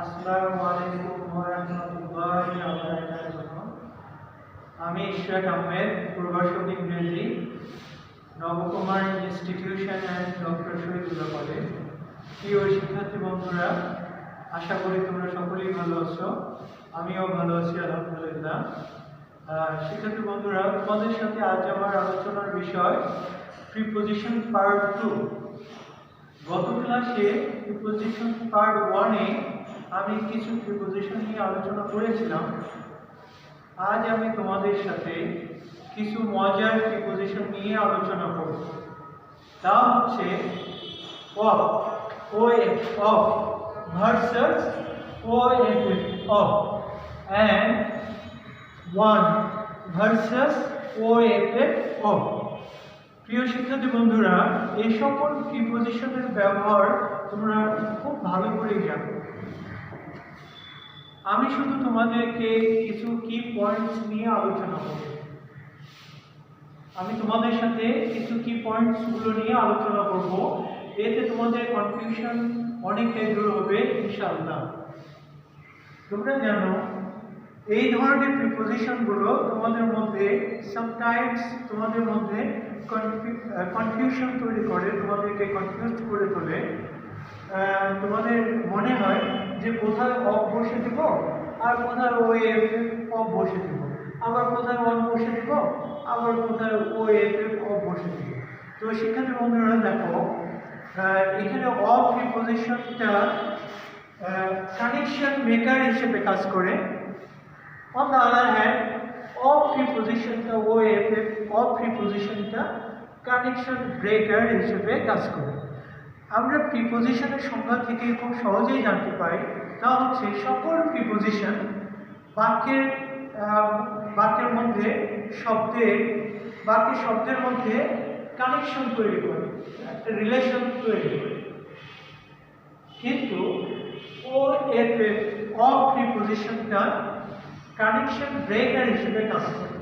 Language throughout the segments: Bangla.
আসসালামু আলাইকুম ওয়া রাহমাতুল্লাহি ওয়া বারাকাতুহু। আমি ইশরাক আহমেদ, প্রভাষক ইংরেজি, Nabakumar institution and doctor Shahidullah college. প্রিয় শিক্ষার্থী বন্ধুরা, আশা করি তোমরা সকলেই ভালো আছো। আমিও ভালো আছি আলহামদুলিল্লাহ। শিক্ষার্থী বন্ধুরা, তোমাদের সাথে আজ আমার আলোচনার বিষয় প্রিপোজিশন পার্ট 2। গত ক্লাসে প্রিপোজিশন পার্ট 1-এ আমি কিছু প্রিপোজিশন নিয়ে আলোচনা করেছিলাম। আজ আমি তোমাদের সাথে কিছু মজার প্রিপোজিশন নিয়ে আলোচনা করব। তা হচ্ছে of, of versus of and one versus of। প্রিয় শিক্ষার্থী বন্ধুরা, এই সকল প্রিপোজিশনের ব্যবহার তোমরা খুব ভালো করে জানো। আমি শুধু তোমাদেরকে কিছু কি পয়েন্টস নিয়ে আলোচনা করব। আমি তোমাদের সাথে কিছু কি পয়েন্টসগুলো নিয়ে আলোচনা করব। এতে তোমাদের কনফিউশন অনেকটাই দূর হবে ইনশাআল্লাহ। তোমরা জানো এই ধরনের প্রিপোজিশনগুলো তোমাদের মধ্যে সামটাইমস তোমাদের মধ্যে কনফিউশন তৈরি করে, তোমাদেরকে কনফিউজ করে তোলে। তোমাদের মনে হয় যে কোথায় অফ বসে দেব আর কোথায় অফ বসে দেব, আবার কোথায় অন বসে দেব, আবার কোথায় অফ বসে দেব। তো শিক্ষার্থী বন্ধুরা দেখো, এখানে অফ প্রিপোজিশনটা কানেকশন মেকার হিসেবে কাজ করে। On the other hand of প্রিপোজিশনটা অফ প্রিপোজিশনটা কানেকশন ব্রেকার হিসেবে কাজ করে। আমরা প্রিপোজিশনের সংজ্ঞা থেকে খুব সহজেই জানতে পাই, তা হচ্ছে সকল প্রিপোজিশন বাক্যের মধ্যে শব্দের মধ্যে কানেকশন তৈরি করে, একটা রিলেশন তৈরি করে। কিন্তু অফ প্রিপোজিশনটা কানেকশন ব্রেকার হিসেবে কাজ করে,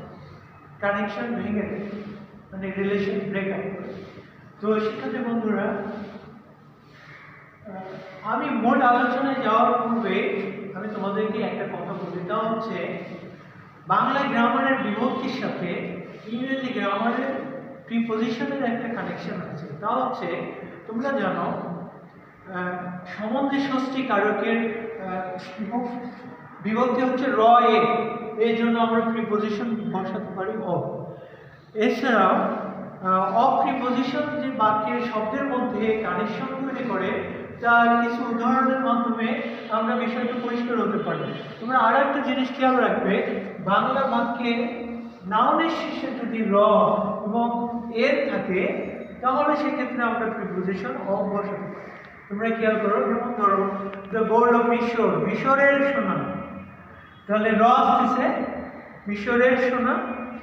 কানেকশন ভেঙে দেয়, মানে রিলেশন ব্রেকার করে। তো শিক্ষার্থী বন্ধুরা, আমি মূল আলোচনায় যাওয়ার পূর্বে আমি তোমাদেরকে একটা কথা বলি, তা হচ্ছে বাংলা গ্রামারের বিভক্তির সাথে ইংরেজি গ্রামারের প্রিপোজিশনের একটা কানেকশন আছে। তা হচ্ছে তোমরা জানো সম্বন্ধে ষষ্ঠী কারকের বিভক্তি হচ্ছে এই জন্য আমরা প্রিপোজিশন বসাতে পারি অফ। এছাড়াও অফ প্রিপোজিশন যে বাক্যের শব্দের মধ্যে কানেকশন তৈরি করে, তার কিছু উদাহরণের মাধ্যমে আমরা বিষয়টা পরিষ্কার হতে পারি। তোমরা আর একটা জিনিস খেয়াল রাখবে, বাংলা বাক্যে নাউনের শেষে যদি এবং এর থাকে, তাহলে সেক্ষেত্রে আমরা প্রিপোজিশন অফ বসাতে পারি। তোমরা খেয়াল করো, যেমন ধরো দ্য গোল্ড অফ মিশর, মিশরের সোনা, তাহলে আসতেছে মিশরের সোনা,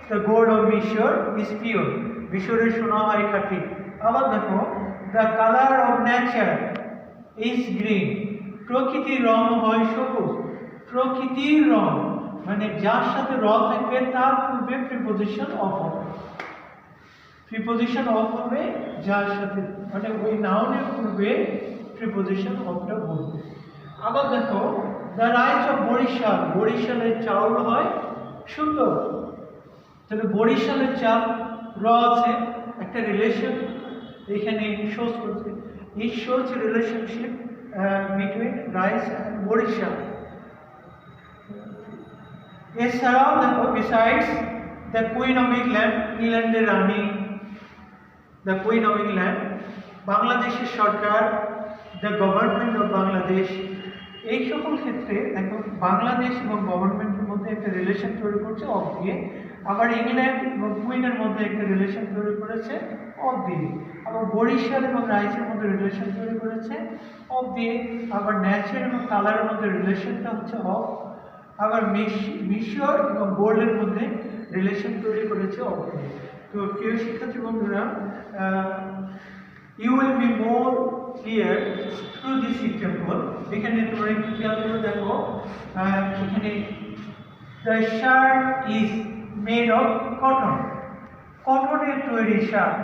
দ্য গোল্ড অফ মিশর ইজ পিওর, মিশরের সোনা হয় খাঁটি। আবার দেখো the colour of nature is green, প্রকৃতির রং হয় সবুজ। প্রকৃতির রং মানে যার সাথে থাকবে তার পূর্বে প্রিপোজিশন অফ হবে, প্রিপোজিশন অফ হবে যার সাথে, মানে ওই নাউনের পূর্বে প্রিপোজিশন অফটা বলবে। আবার দেখো দ্য রাইস অফ বরিশাল, বরিশালের চাউল হয় সুন্দর। তাহলে বরিশালের চাল আছে, একটা রিলেশন এখানে শোজ করছে। It shows a relationship between rice and Barishal. এছাড়াও দেখো besides the Queen of England, ইংল্যান্ডের রানী, the Queen of England, বাংলাদেশের সরকার, the government of বাংলাদেশ। এই সকল ক্ষেত্রে দেখো বাংলাদেশ এবং গভর্নমেন্টের মধ্যে একটা রিলেশন তৈরি করছে অফ দিয়ে, আবার ইংল্যান্ড এবং কুইনের মধ্যে একটা রিলেশন তৈরি করেছে অফ দিয়ে, আবার বরিশাল এবং রাইসের মধ্যে রিলেশন তৈরি করেছে অফ দিয়ে, আবার ন্যাচার এবং কালারের মধ্যে রিলেশনটা হচ্ছে অফ, আবার মিশর এবং গোল্ডের মধ্যে রিলেশন তৈরি করেছে অফ দিয়ে। তো প্রিয় শিক্ষার্থী বন্ধুরা, you will be more clear through this example. এখানে তোমরা একটু খেয়াল করে দেখো, এখানে the shirt is made of cotton, কটনের তৈরি শার্ট।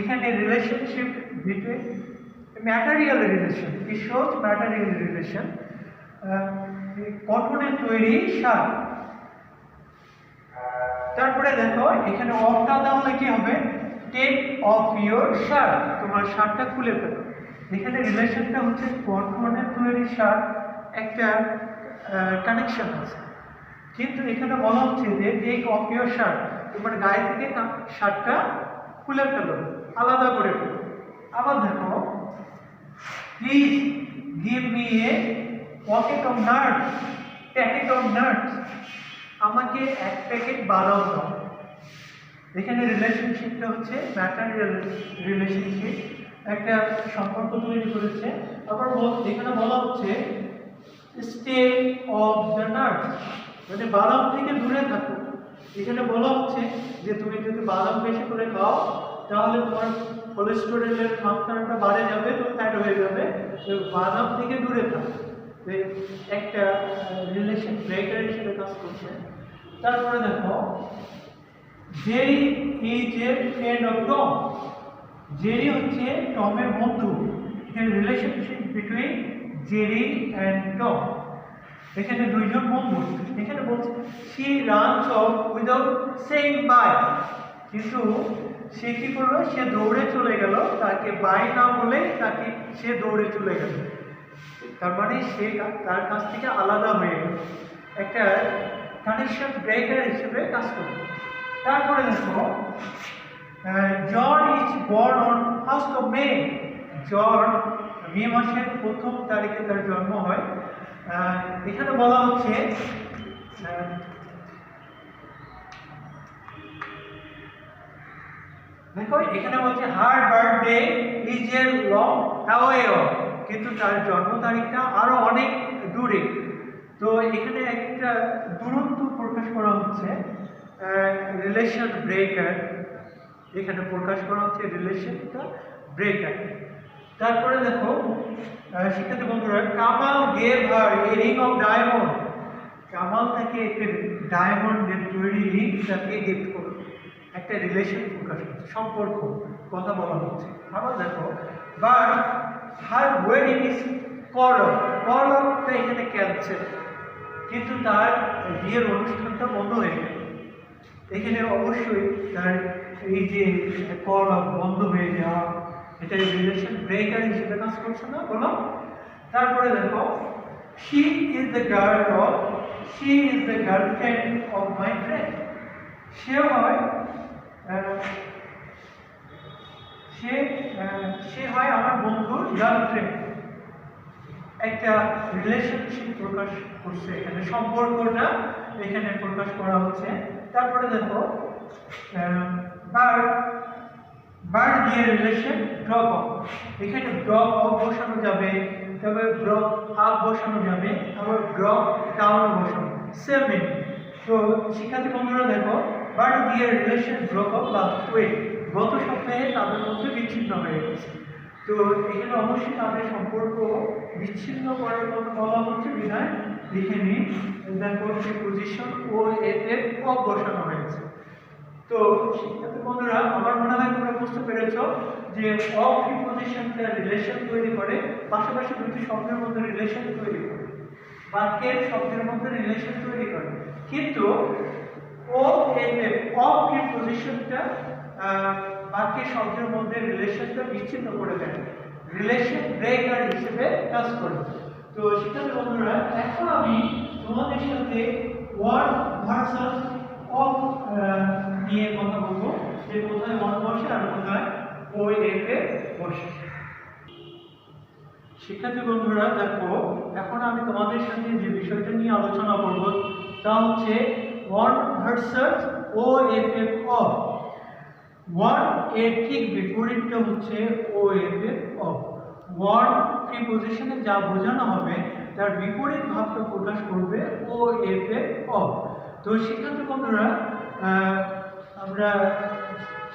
এখানে relationship between material relation, it shows material relation, কটনের তৈরি শার্ট। তারপরে দেখো এখানে অফটা তাহলে কি হবে, টেক অফ ইওর শার্ট, তোমার শার্টটা খুলে ফেলো। এখানে রিলেশনটা হচ্ছে কটনের তৈরি শার্ট, একটা কানেকশন আছে, কিন্তু এখানে বলা হচ্ছে যে টেক অফ ইওর শার্ট, তোমার গায়ে থেকে শার্টটা খুলে ফেলো, আলাদা করে ফেলো। আবার দেখো please give me a packet of nuts, আমাকে এক প্যাকেট বাদাম দাও। এখানে রিলেশনশিপটা হচ্ছে ম্যাটেরিয়াল রিলেশনশিপ, একটা সম্পর্ক তৈরি করেছে। আবার এখানে বলা হচ্ছে স্টে অফ দ্য নাটস, মানে বাদাম থেকে দূরে থাকো। এখানে বলা হচ্ছে যে তুমি যদি বাদাম বেশি করে খাও তাহলে তোমার কোলেস্টেরলের মাত্রাটা বাড়ে যাবে, তো ফ্যাট হয়ে যাবে, বাদাম থেকে দূরে থাকো। একটা রিলেশন ব্রেকার হিসেবে কাজ করছে। তারপরে দেখো Jerry is a friend of Tom, Jerry হচ্ছে টমের বন্ধু। এখানে relationship between Jerry and Tom, এখানে দুইজন বন্ধু। এখানে বলছে she runs off without saying bye, কিন্তু সে কি করলো, সে দৌড়ে চলে গেল, তাকে বাই না বলে সে দৌড়ে চলে গেল, তার মানে সে তার কাছ থেকে আলাদা হয়ে গেল, একটা কানেকশন ব্রেকার হিসেবে কাজ করবে। তারপরে দেখো John is born on 1st of May, John মে মাসের 1ম তারিখে তার জন্ম হয়। এখানে বলা হচ্ছে দেখো এখানে বলছে হার birthday is a long away of, কিন্তু তার জন্ম তারিখটা আরো অনেক দূরে। তো এখানে একটা দূরত্ব প্রকাশ করা হচ্ছে, রিলেশন ব্রেকার, এখানে প্রকাশ করা হচ্ছে রিলেশনটা ব্রেকার। তারপরে দেখো শিক্ষার্থী বন্ধুরা, Kamal gave her A ring of diamond, Kamal তাকে একটা ডায়মন্ডের তৈরি রিং তাকে গিফট করলো, একটা রিলেশন প্রকাশ করছে, সম্পর্ক কথা বলা হচ্ছে। আবার দেখো but her wedding is call অফটা এখানে ক্যান্সেল, কিন্তু তার বিয়ের অনুষ্ঠানটা বন্ধ হয়ে গেল। এখানে অবশ্যই তার এই যে কল অফ বন্ধ হয়ে যাওয়া, এটা রিলেশন ব্রেকার হিসেবে কাজ করছে না বলো। তারপরে দেখো she is the girlfriend of my friend, সে হয় আমার বন্ধুর গার্লফ্রেন্ড, একটা রিলেশনশিপ প্রকাশ করছে, এখানে সম্পর্কটা এখানে প্রকাশ করা হচ্ছে। তারপরে দেখো বার্ড দিয়ে রিলেশন ড্রপ অফ, এখানে ড্রপ অফ বসানো যাবে, তবে ড্রপ আপ বসানো যাবে, আবার ড্রপ ডাউন বসানো, সেম মিনিং। তো শিক্ষার্থী বন্ধুরা দেখো বার্ড দিয়ে relation drop off last week, গত সপ্তাহে তাদের মধ্যে বিচ্ছিন্ন হয়ে গেছে। তো এখানে অবশ্যই তাদের সম্পর্ক বিচ্ছিন্ন করার কথা বলা হচ্ছে বিধায় এখানে দেখো পজিশন ও এতে অফ বসানো হয়েছে। তো শিক্ষার্থী বন্ধুরা আমার মনে হয় তোমরা বুঝতে পেরেছ যে অফ প্রিপজিশনটা রিলেশন তৈরি করে, পাশাপাশি দুটি শব্দের মধ্যে রিলেশন তৈরি করে, বাক্যের শব্দের মধ্যে রিলেশন তৈরি করে, কিন্তু ও এতে অফ প্রিপজিশনটা বাক্যের শব্দের মধ্যে রিলেশনটা বিচ্ছিন্ন করে দেয়, রিলেশন ব্রেকার হিসেবে কাজ করে। তো শিক্ষার্থী বন্ধুরা এখন আমি তোমাদের সাথে ওয়ার্ড ভার্সাস অফ নিয়ে কথা বলবো, যে কোথায় ওয়ান বসে আর কোথায় ও এতে বসে। শিক্ষার্থী বন্ধুরা দেখো এখন আমি তোমাদের সাথে যে বিষয়টা নিয়ে আলোচনা করব তা হচ্ছে on versus O F F off. On এর ঠিক বিপরীতটা হচ্ছে O F F off. On প্রিপজিশনে যা বোঝানো হবে তার বিপরীত ভাবটা প্রকাশ করবে ও এফ এফ অফ। তো শিক্ষার্থী বন্ধুরা আমরা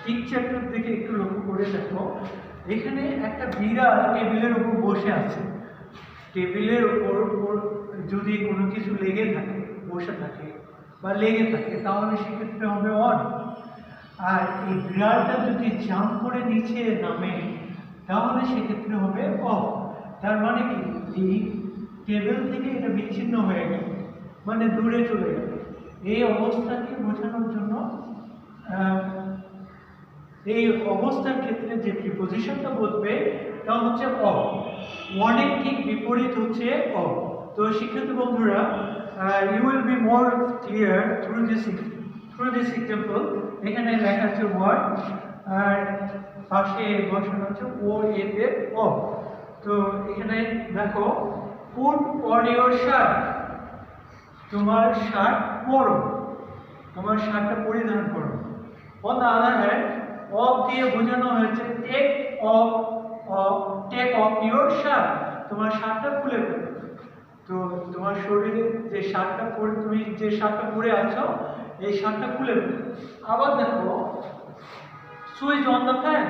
ঠিক চ্যাপ্টার দিকে একটু লক্ষ্য করে দেখো, এখানে একটা বিড়াল টেবিলের উপর বসে আছে, টেবিলের উপর যদি কোনো কিছু লেগে থাকে, বসে থাকে বা লেগে থাকে তাহলে সেক্ষেত্রে হবে অন। আর এই বিড়ালটা যদি জাম্প করে নিচে নামে তাহলে সেক্ষেত্রে হবে অফ। তার মানে কি, এই টেবিল থেকে এটা বিচ্ছিন্ন হয়ে গেল, মানে দূরে চলে গেল। এই অবস্থাকে বোঝানোর জন্য এই অবস্থার ক্ষেত্রে যে প্রিপোজিশনটা বলবে তা হচ্ছে অফ। ওয়ানের ঠিক বিপরীত হচ্ছে অফ। তো শিক্ষার্থী বন্ধুরা, you will be more clear through this example. এখানে লেখা আছে ওয়ার্ড, আর পাশে বসানো হচ্ছে ও এতে অফ। তো এখানে দেখো, পুট অন ইওর শার্ট, তোমার শার্ট পরো, তোমার শার্টটা পরিধান করো। On the other hand, of দিয়ে বোঝানো হয়েছে টেক অফ ইওর শার্ট, তোমার শার্টটা খুলে ফেলো। তো তোমার শরীরে যে শার্টটা পরে, তুমি যে শার্টটা পরে আছো, এই শার্টটা খুলে ফেলো। আবার দেখো, সুইচ অন দ্য ফ্যান,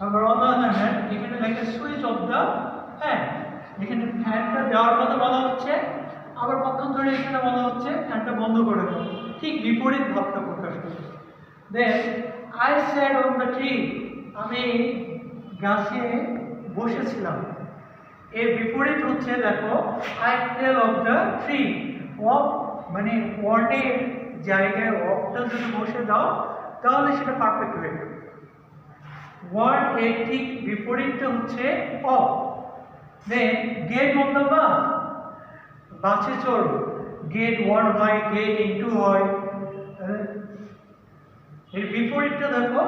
আবার অন দ্য আদার হ্যান্ড এখানে লেখা সুইচ অফ দ্য ফ্যান, এখানে ফ্যানটা দেওয়ার কথা বলা হচ্ছে, আবার পক্ষান্তরে ধরে এখানে বলা হচ্ছে ফ্যানটা বন্ধ করে দাও। ঠিক বিপরীত ভাবটা প্রকাশ করছে। Then I sat on the tree, আমি গাছে বসেছিলাম। এর বিপরীত হচ্ছে দেখো, I fell off the tree. Off মানে ওয়ার্ডের জায়গায় অফটা যদি বসে দাও তাহলে সেটা পারফেক্ট হয়ে যাবে। ওয়ার্ড এর ঠিক বিপরীতটা হচ্ছে off. Then get on the bus, বাসে চড়ো। গেট ওয়ান হয়, গেট ইনটু হয়। এর বিপরীতটা দেখো,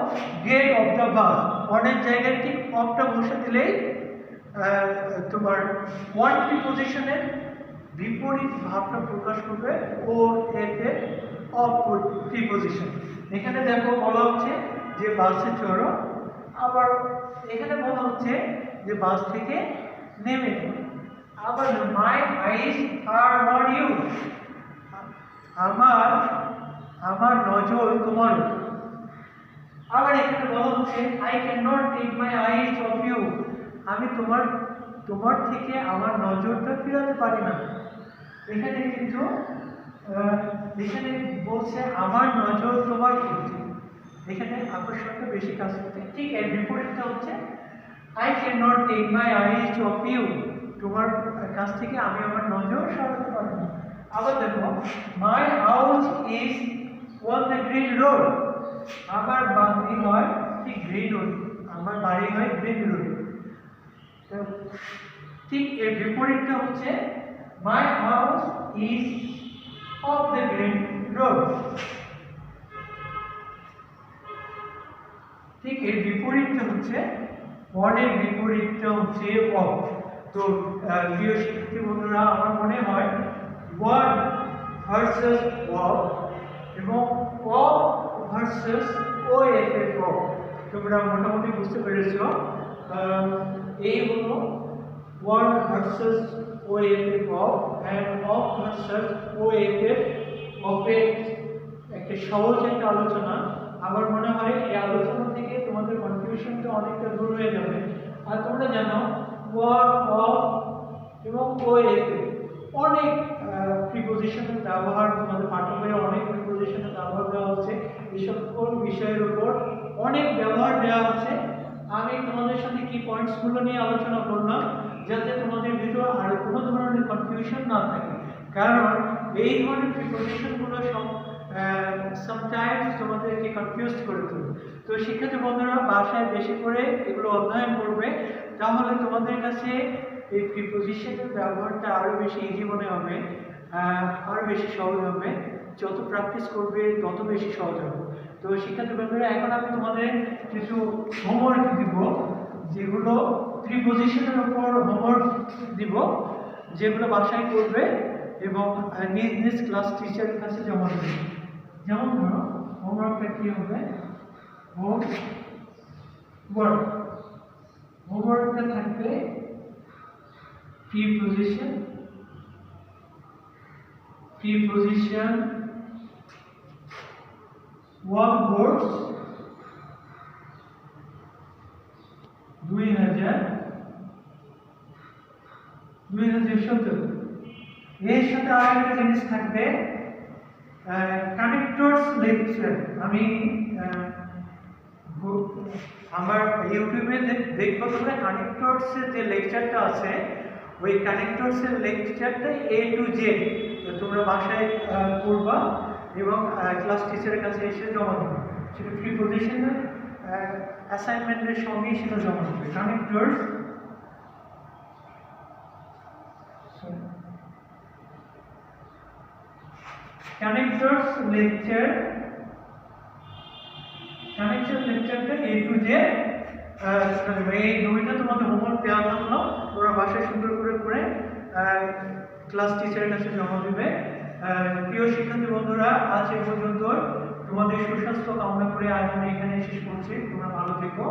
গেট অফ দ্য বাস। অনেক জায়গায় ঠিক অফটা বসে দিলেই তোমার ওয়ান প্রিপোজিশনের বিপরীত ভাবটা প্রকাশ করবে ও এতে অফ প্রিপোজিশন। এখানে দেখো বলা হচ্ছে যে বাসে চড়ো, আবার এখানে বলা হচ্ছে যে বাস থেকে নেমে যাও। আবার মাই আইস আর অন ইউ, আমার নজর তোমার উপর। আবার এখানে বলা হচ্ছে I can not take my eyes off you, আমি তোমার থেকে আমার নজরটা ফেরাতে পারি না। এখানে কিন্তু এখানে বলছে আমার নজর তোমার প্রতি, এখানে আকর্ষণটা বেশি কাজ করছে। ঠিক এর বিপরীতটা হচ্ছে I can not take my eyes off you, তোমার কাছ থেকে আমি আমার নজর সরাতে পারবো না। আবার দেখো, my house is on the green road, আমার বাড়ি হয় ঠিক গ্রিন রোড, আমার বাড়ি হয় গ্রিন রোড। ঠিক এর বিপরীতটা হচ্ছে my house is of the green road. ঠিক এর বিপরীতটা হচ্ছে, ওয়ার্ডের বিপরীতটা হচ্ছে অফ। তো প্রিয় শিক্ষার্থী বন্ধুরা, আমার মনে হয় ওয়ার্ড ভার্সেস অফ এবং অফ ভার্সেস ও এফ এর অফ তোমরা মোটামুটি বুঝতে পেরেছো। এই হলো ওয়ার্ড ভার্সেস ও এফ এর off and off versus O F এর অফের একটা সহজ একটা আলোচনা। আমার মনে হয় এই আলোচনা থেকে তোমাদের কনফিউশনটা অনেকটা দূর হয়ে যাবে। আর তোমরা জানো ওয়ার্ড অফ এবং ও এফ এর অনেক প্রিপোজিশনের ব্যবহার, তোমাদের পাঠ্যবইয়ে অনেক প্রিপোজিশনের ব্যবহার দেওয়া হচ্ছে, এই সকল বিষয়ের উপর অনেক ব্যবহার দেওয়া আছে। আমি তোমাদের সাথে কি পয়েন্টসগুলো নিয়ে আলোচনা করলাম যাতে তোমাদের ভিতরে আর কোনো ধরনের কনফিউশন না থাকে, কারণ এই ধরনের প্রিপোজিশনগুলো সব সামটাইমস তোমাদেরকে কনফিউজ করে তোলে। তো শিক্ষার্থী বন্ধুরা, বাসায় বেশি করে এগুলো অধ্যয়ন করবে, তাহলে তোমাদের কাছে এই প্রিপোজিশনের ব্যবহারটা আরো বেশি ইজি মনে হবে, আরো বেশি সহজ হবে। যত প্র্যাকটিস করবে তত বেশি সহজ হবে। তো শিক্ষার্থী বন্ধুরা, এখন আমি তোমাদের কিছু হোমওয়ার্ক দিব, যেগুলো প্রিপোজিশনের উপর হোমওয়ার্ক দিব, যেগুলো বাসায় করবে এবং নিজ নিজ ক্লাস টিচারের কাছে জমা দেবে। যেমন ধরো, হোমওয়ার্কটা কি হবে, হোমওয়ার্কটা থাকবে preposition, one words 2017। এর সাথে আরেকটা জিনিস থাকবে কানেক্টরস লেকচার। আমি আমার ইউটিউবে দেখবো তোমরা কানেক্টরসের যে লেকচারটা আছে, ওই কানেক্টরসের লেকচারটা A to Z তোমরা বাসায় করবা এবং ক্লাস টিচারের কাছে এসে জমা দেবে। সেটা প্রিপোজিশনের অ্যাসাইনমেন্টের সঙ্গেই সেটা জমা দেবে। কানেক্টরস লেকচার, কানেকশন লেকচারটা A to Z, এই দুইটা তোমাদের হোমওয়ার্ক দেওয়া থাকলো, তোমরা বাসায় সুন্দর করে ক্লাস টিচারের কাছে জমা দিবে। প্রিয় শিক্ষার্থী বন্ধুরা, আজ এই পর্যন্ত। তোমাদের সুস্বাস্থ্য কামনা করে আজ আমি এখানে শেষ করছি। তোমরা ভালো থেকো।